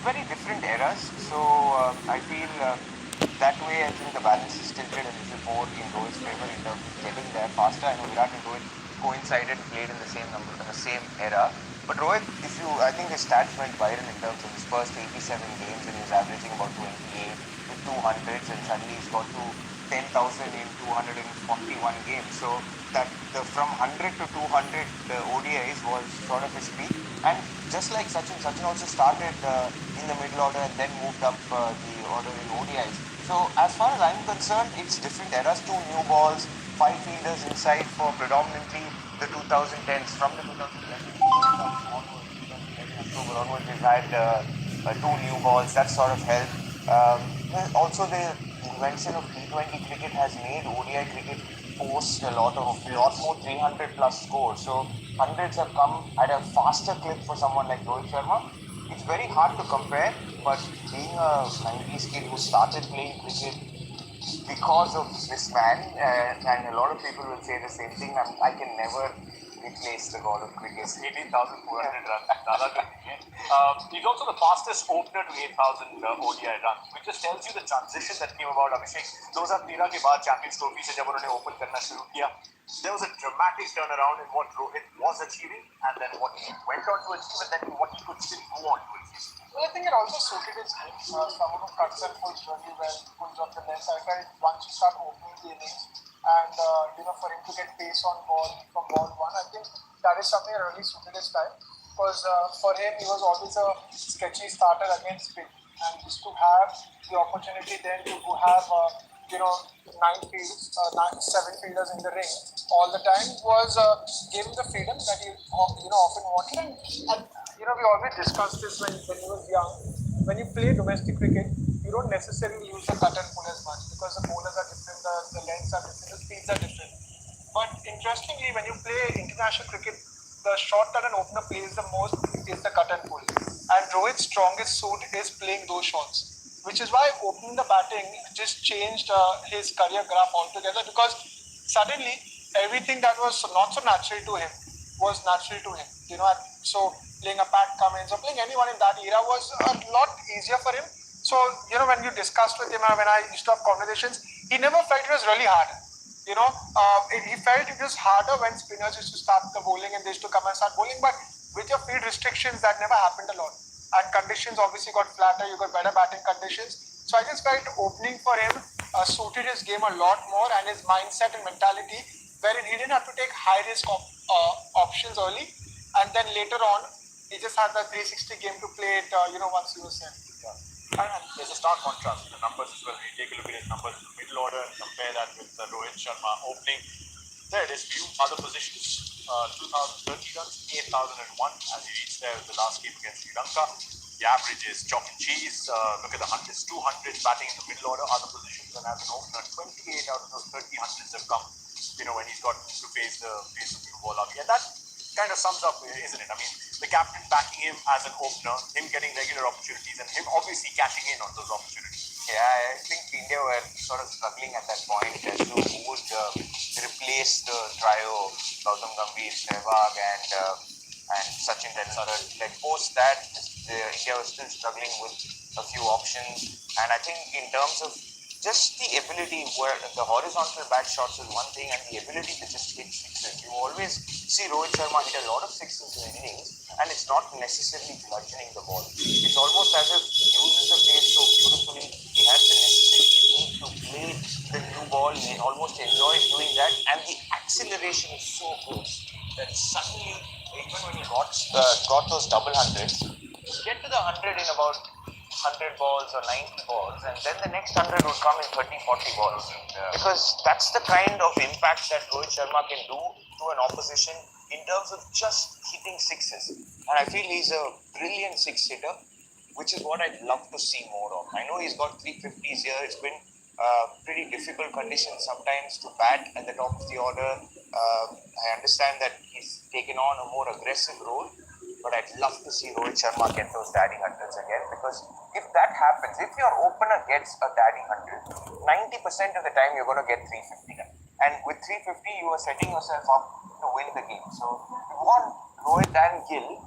Very different eras. So I feel that way I think the balance is tilted a little more in Rohit's favor in terms of getting there faster. I know Virat and Rohit coincided and played in the same era. But Rohit, I think his stats went viral in terms of his first 87 games and he was averaging about 28 with 200s and suddenly he's got to 10,000 in 241 games. So that from 100 to 200 ODIs was sort of his peak. And just like Sachin also started in the middle order and then moved up the order in ODIs. So as far as I'm concerned, it's different eras. Two new balls, five fielders inside for predominantly the 2010s. From the 2010s October onwards, we've had two new balls. That sort of helped. Also, the invention of T20 cricket has made ODI cricket post a lot more 300 plus scores. So hundreds have come at a faster clip for someone like Rohit Sharma. It's very hard to compare, but being a 90s kid who started playing cricket because of this man, and a lot of people will say the same thing, I can never replace the god of cricket. 18,400 runs. He's also the fastest opener to 8,000 ODI runs, which just tells you the transition that came about. Abhishek, 2013 के बाद Champions Trophy से जब उन्होंने open करना शुरू किया, there was a dramatic turnaround in what Rohit was achieving, and then what he went on to achieve, and then what he could still go on to achieve. Well, I think it also suited his game. Someone who cuts and pulls really well, pulls off the left. I felt once you start opening the innings and for him to get pace on ball from ball one, I think that is something that really suited his style. Because for him, he was always a sketchy starter against spin, and just to have the opportunity then to have seven fielders in the ring all the time was gave him the freedom that he often wanted. And we always discussed this when he was young. When you play domestic cricket, you don't necessarily use the cut and pull as much because the bowlers are different, the lengths are different, the speeds are different. But interestingly, when you play international cricket, the shot that an opener plays the most is the cut and pull. And Rohit's strongest suit is playing those shots, which is why opening the batting just changed his career graph altogether, because suddenly everything that was not so natural to him was natural to him. So playing a Pat Cummins or playing anyone in that era was a lot easier for him. So, when you discussed with him, when I used to have conversations, he never felt it was really hard. He felt it was harder when spinners used to start the bowling and they used to come and start bowling. But with your field restrictions, that never happened a lot. And conditions obviously got flatter, you got better batting conditions. So I just felt opening for him suited his game a lot more, and his mindset and mentality, wherein he didn't have to take high risk options early, and then later on, he just had the 360 game to play it, once he was set. And there's a stark contrast in the numbers as well. When you take a look at his numbers in the middle order and compare that with Rohit Sharma opening, there it is. Few other positions, 2030 runs, 8,001 as he reached there with the last game against Sri Lanka. The average is chalk and cheese. Look at the hundreds, 200s batting in the middle order. Other positions, and as an opener, 28 out of those 30 hundreds have come. When he's got to face the new ball up. And that kind of sums up, isn't it? I mean, the captain backing him as an opener, him getting regular opportunities, and him obviously cashing in on those opportunities. Yeah, I think India were sort of struggling at that point as to who would replace the trio Gautam Gambhir, Sehwag, and Sachin Tendulkar. Like post that, India was still struggling with a few options, and I think in terms of just the ability, where the horizontal bat shots is one thing, and the ability to just hit sixes. You always see Rohit Sharma hit a lot of sixes in innings, and it's not necessarily bludgeoning the ball. It's almost as if he uses the pace so beautifully. He has the necessary technique to play the new ball. He almost enjoys doing that, and the acceleration is so good that suddenly, even when he got those double hundreds, get to the 100 in about 100 balls or 90 balls, and then the next 100 would come in 30, 40 balls. Because that's the kind of impact that Rohit Sharma can do to an opposition in terms of just hitting sixes. And I feel he's a brilliant six hitter, which is what I'd love to see more of. I know he's got 350s here. It's been pretty difficult conditions sometimes to bat at the top of the order. I understand that he's taken on a more aggressive role, but I'd love to see Rohit Sharma get those daddy hundreds again, because if that happens, if your opener gets a daddy 100, 90% of the time you're going to get 350. And with 350, you are setting yourself up to win the game. So you want Rohit and Gill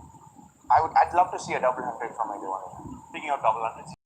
I'd love to see a double hundred from either one of them. Speaking of double hundreds,